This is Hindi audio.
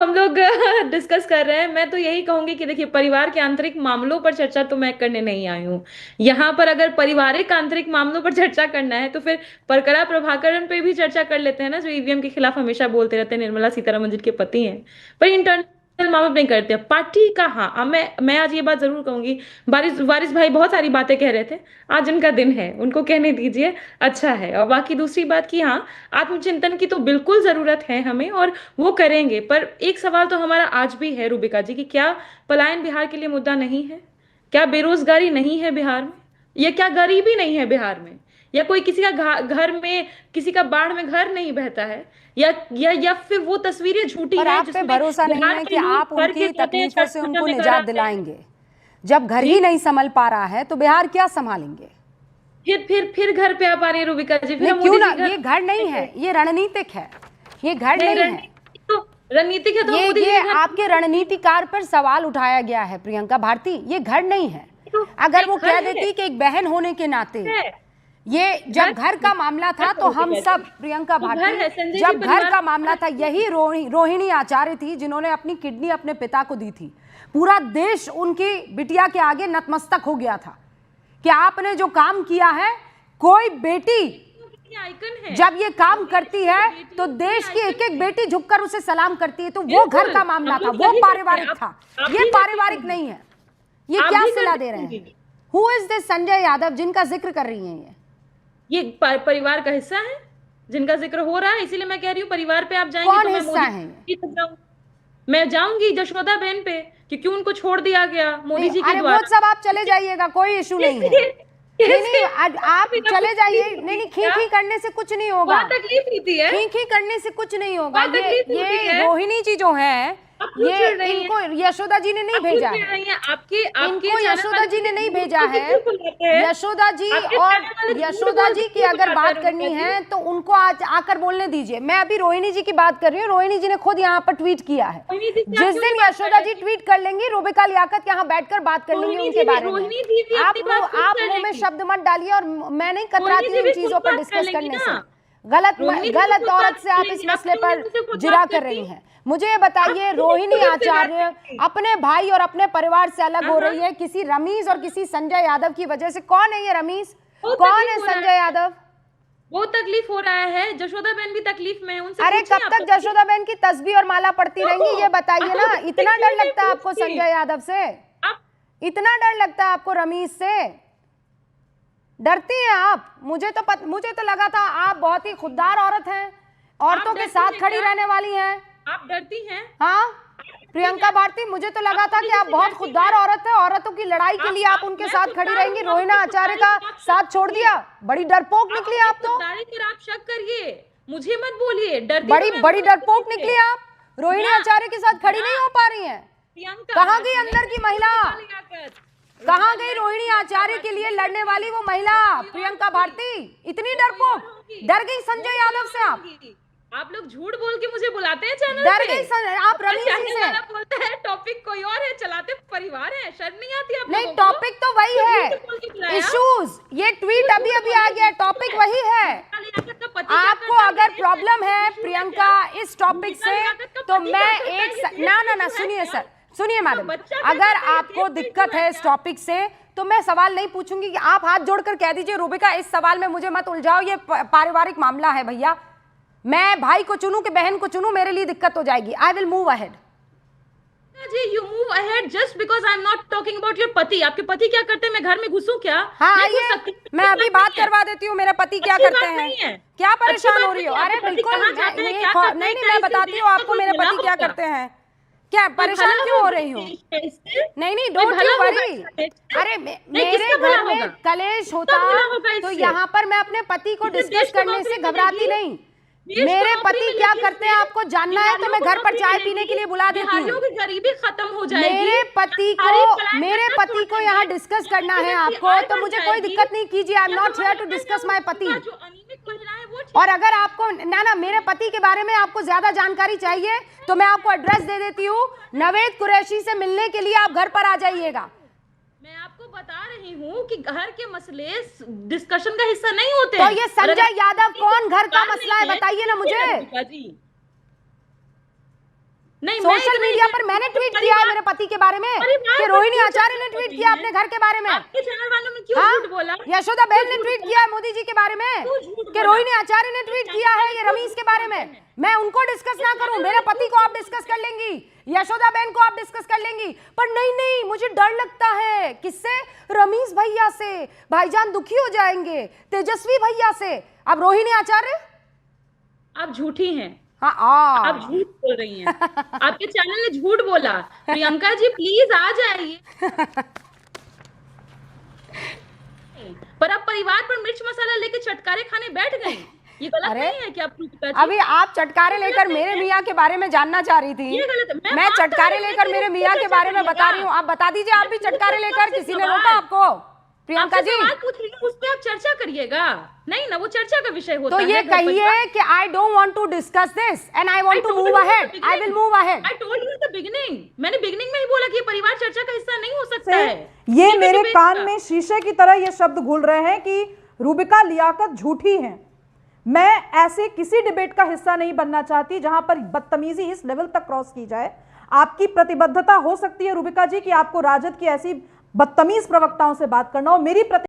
हम लोग डिस्कस कर रहे हैं। मैं तो यही कहूंगी कि देखिए, परिवार के आंतरिक मामलों पर चर्चा तो मैं करने नहीं आई हूँ यहाँ पर। अगर पारिवारिक आंतरिक मामलों पर चर्चा करना है तो फिर परकड़ा प्रभाकरण पे भी चर्चा कर लेते हैं ना, जो ईवीएम के खिलाफ हमेशा बोलते रहते हैं, निर्मला सीतारमन जिनके पति हैं। पर इंटरनल मामले नहीं करते पार्टी का। हाँ, मैं आज ये बात जरूर कहूंगी। वारिस वारिस भाई बहुत सारी बातें कह रहे थे। आज उनका दिन है, उनको कहने दीजिए। अच्छा है। और बाकी दूसरी बात की, हाँ, आत्मचिंतन की तो बिल्कुल जरूरत है हमें, और वो करेंगे। पर एक सवाल तो हमारा आज भी है रूबिका जी, कि क्या पलायन बिहार के लिए मुद्दा नहीं है? क्या बेरोजगारी नहीं है बिहार में? या क्या गरीबी नहीं है बिहार में? या कोई किसी का घर में, किसी का बाढ़ में घर नहीं बहता है? या फिर वो तस्वीरें झूठी पर हैं आप पे जिसमें भरोसा नहीं बिहार है के कि लोग आप भर के उनकी सोते हैं, तकलीफों से छठा उनको में घर निजात आते हैं। दिलाएंगे। जब घर जी। ही नहीं संभल पा रहा है तो बिहार क्या संभालेंगे? फिर घर पे आ पा रही है रूबिका जी, फिर नहीं, हम क्यों मोदी ना, जी के घर ये घर नहीं पे। है, ये रणनीतिक है। ये घर नहीं, नहीं है। रणनीतिक है तो हम मोदी जी ये के घर आपके रणनीतिकार पर सवाल उठाया गया है प्रियंका भारती। ये घर नहीं है। तो अगर एक वो घर कह है। देती कि एक बहन होने के नाते, है ये घर जब घर का मामला था तो हम सब, प्रियंका तो घर भारती, है संजय जी, जब घर परिवार का मामला था, यही रोहिणी आचार्य थी जिन्होंने अपनी किडनी अपने पिता को दी थी। पूरा देश उनकी बिटिया के आगे नतमस्तक हो गया था कि आपने जो काम किया है। कोई बेटी आइकन है। जब ये काम करती है तो देश की एक एक बेटी झुककर उसे सलाम करती है। तो वो घर का मामला था, वो पारिवारिक था। ये पारिवारिक नहीं है। ये क्या सिला दे रहे हैं? Who is this Sanjay Yadav जिनका जिक्र कर रही हैं? ये परिवार का हिस्सा है जिनका जिक्र हो रहा है, इसीलिए मैं कह रही हूँ परिवार पे आप जाएंगे कौन तो मैं हिस्सा है? मोदी जी मैं जाऊंगी यशोदा बहन पे, क्योंकि उनको छोड़ दिया गया मोदी नहीं, जी के अरे वो द्वारा। सब आप चले जाइएगा, कोई इशू नहीं है। नहीं नहीं, आप चले जाइए। नहीं नहीं, खी खी करने से कुछ नहीं होगा। बहुत तकलीफ होती है। खी खी करने से कुछ नहीं होगा। बहुत तकलीफ होती ये है। रोहिणी जी जो है, आप क्यों ये चिढ़ रही इनको हैं? यशोदा जी ने नहीं आप क्यों भेजा चिढ़ है। रही हैं? आपके आपके इनको चैनल यशोदा वाले जी ने नहीं झूठ भेजा बोल के है। क्यों बुलाते हैं? यशोदा जी, आपके और चैनल वाले झूठ यशोदा बोल के जी की क्यों अगर बुलाते हैं बात रूबिका करनी जी? है तो उनको आज आकर बोलने दीजिए। मैं अभी रोहिणी जी की बात कर रही हूँ। रोहिणी जी ने खुद यहाँ पर ट्वीट किया है। रोहिणी जी से आप जिस क्यों दिन नहीं बात कर यशोदा रहे जी हैं? ट्वीट कर लेंगी, रूबिका लियाकत यहाँ बैठकर बात कर लेंगी उनके बारे में। रोहिणी जी भी अपनी बात खुद आप कर मुंह में लेंगी। शब्द मत डालिए। और मैं नहीं रोहिणी कतराती जी हूँ इन भी खुद चीजों पर बात कर डिस्कस लेंगी करने ना। से। गलत रोहिणी जी भी गलत खुद बात औरत से कर आप इस लेंगी। आप मसले क्यों पर नहीं उनसे खुद जिरा बात कर करती? रही हैं। मुझे ये आप बताइए, क्यों नहीं रोहिणी खुद से बात आचार्य करती? अपने भाई और अपने परिवार से अलग हो हाँ, रही है किसी रमीज और किसी संजय यादव की वजह से। कौन है ये रमीज? बहुत कौन तकलीफ है हो रहा संजय है। यादव? बहुत तकलीफ हो रहा है। यशोदा बहन भी तकलीफ में है, उनसे अरे पूछिए कब आप तक तो। यशोदा बहन की तस्बीह और माला पड़ती रहेंगी, ये बताइए ना। इतना डर क्यों नहीं लगता है आपको पूछती? संजय यादव से? आप इतना डर लगता है आपको रमीज से? डरती हैं आप? मुझे तो लगा था आप बहुत ही खुददार औरत हैं, औरतों के डरती साथ हैं खड़ी क्या? रहने वाली हैं। आप डरती हैं? हाँ प्रियंका भारती, मुझे तो लगा था कि आप बहुत खुददार औरत है। औरतों की लड़ाई के लिए आप उनके मैं साथ खड़ी खुददार रहेंगी। हूँ, रोहिणा आपकी आचार्य खुददारी का पर आप शक साथ छोड़ दिया। बड़ी डरपोक आप निकली अपनी आप तो। खुददारी पर आप शक करिए, मुझे मत बोलिए। डरती तो बड़ी मैं बड़ी बहुत डरपोक हूँ निकली आप। रोहिणी ना। आचार्य के साथ खड़ी ना। नहीं हो पा रही हैं। प्रियंका कहाँ भारती गई नहीं, अंदर की महिला? लियाकत। कहाँ गई रोहिणी आचार्य के लिए लड़ने वाली वो महिला प्रियंका भारती? इतनी डरपोक, डर गई संजय यादव से आप? आप लोग झूठ बोल के मुझे बुलाते हैं चैनल डर पे। गई आप रमीज जी चैनल से? वाला बोलता है टॉपिक कोई और है, चलाते परिवार है। शर्म नहीं आती आप नहीं, लोगों को? टॉपिक तो वही है। झूठ बोल के बुलाया। इश्यूज, ये ट्वीट अभी अभी आ गया, टॉपिक वही है। लियाकत का पति क्या आपको करता है? अगर ये प्रॉब्लम है issue प्रियंका इस टॉपिक मोनिका से, लियाकत का तो पति मैं क्या करता है? ये ना issue है सुनिए क्या? सर, सुनिए मैडम। बच्चा क्या अगर करता है? आपको ये दिक्कत issue है इस टॉपिक से तो मैं सवाल नहीं पूछूंगी। कि आप हाथ जोड़कर कह दीजिए रूबिका इस सवाल में मुझे मत उलझाओ, ये पारिवारिक मामला है भैया। मैं भाई को चुनूं कि बहन को चुनूं, मेरे लिए दिक्कत हो जाएगी। I will move ahead. जी, you move ahead just because I'm not talking about your पति। आपके पति क्या करते हैं? मैं घर में घुसूं क्या? हाँ नहीं घुस आइए, सकती। मैं अभी बात करवा देती हूँ मेरे पति क्या अच्छी करते बात हैं। नहीं है। क्या अच्छी परेशान बात हो रही हो? नहीं है। अरे आपके पति बिल्कुल, कहाँ जाते हैं, ये क्या करते नहीं हैं, नहीं, क्या मैं इसे बताती देश हूँ का आपको कोई मेरे भला पति क्या होगा? करते हैं। क्या कोई परेशान भला क्यों हो होगा रही हूँ? इस देश से? नहीं नहीं, कोई डोंट भला यू होगा वरी। इस देश से? अरे नहीं, मेरे किसका भला घर में होगा? कलेश किसका होता भला होगा तो इससे? यहाँ पर मैं अपने पति को इससे डिस्कस देश को करने से नौकरी घबराती मिलेगी। नहीं। देश को मेरे नौकरी पति क्या मिलेगी करते हैं इससे। आपको जानना है तो मैं बिहारियों को घर पर नौकरी चाय मिलेगी। पीने के लिए बुला देती बिहारियों हूँ। की गरीबी खत्म हो जाएगी। मेरे पति सारे पलायन मेरे करना पति छोड़ को यहाँ देंगे। डिस्कस करना है यहाँ की आपको, आय तो बढ़ मुझे कोई जाएगी। दिक्कत नहीं कीजिए। आई एम या नॉट जो हियर टू हमारे डिस्कस माई पति। जो अनियमित महिला है वो ठीक और अगर आपको ना मेरे पति के बारे में आपको ज्यादा जानकारी चाहिए तो मैं आपको एड्रेस दे देती हूँ। नवेद कुरैशी से मिलने के लिए आप घर पर आ जाइएगा। मैं आपको बता रही हूँ कि घर के मसले डिस्कशन का हिस्सा नहीं होते तो हैं। ये संजय यादव कौन घर का मसला है बताइए ना मुझे। जी, नहीं, सोशल मीडिया पर मैंने ट्वीट किया है मेरे पति के बारे में कि रोहिणी आचार्य ने ट्वीट किया अपने घर के बारे में। आपके चैनल वालों ने क्यों झूठ बोला? यशोदा बहन ने ट्वीट किया है मोदी जी के बारे में कि रोहिणी आचार्य ने ट्वीट किया है ये रमीज के बारे में। मैं उनको डिस्कस ना करूं, मेरे पति को आप डिस्कस कर लेंगी, यशोदा बहन को आप डिस्कस कर लेंगी, पर नहीं, मुझे डर लगता है। किससे? रमीज भैया से। भाईजान दुखी हो जाएंगे, तेजस्वी भैया से। अब रोहिणी आचार्य, आप झूठी हैं। हाँ, आप झूठ बोल रही हैं। आपके चैनल ने झूठ बोला। प्रियंका जी प्लीज आ जाइए। पर आप परिवार पर मिर्च मसाला लेके चटकारे खाने बैठ गए, ये गलत नहीं है कि आप? अभी आप चटकारे लेकर मेरे मियाँ के बारे में जानना चाह रही थी। ये गलत है। मैं चटकारे लेकर मेरे मियाँ के बारे में बता रही हूँ। आप बता दीजिए, आप भी चटकारे लेकर, किसी ने रोका आपको? प्रियंका जी उस पे आप चर्चा करिएगा, नहीं ना, वो चर्चा का विषय होता है। तो ये कहिए कि I don't want to discuss this and I want to move ahead, I will move ahead. I told you in the beginning, मैंने बिगिनिंग में ही बोला कि ये परिवार चर्चा का हिस्सा नहीं हो सकता है। ये मेरे कान में शीशे की तरह ये शब्द घुल रहे हैं कि रूबिका लियाकत झूठी हैं। मैं ऐसे किसी डिबेट का हिस्सा नहीं बनना चाहती जहां पर बदतमीजी इस लेवल तक क्रॉस की जाए। आपकी प्रतिबद्धता हो सकती है रूबिका जी कि आपको राजद की ऐसी बदतमीज प्रवक्ताओं से बात करना हो, मेरी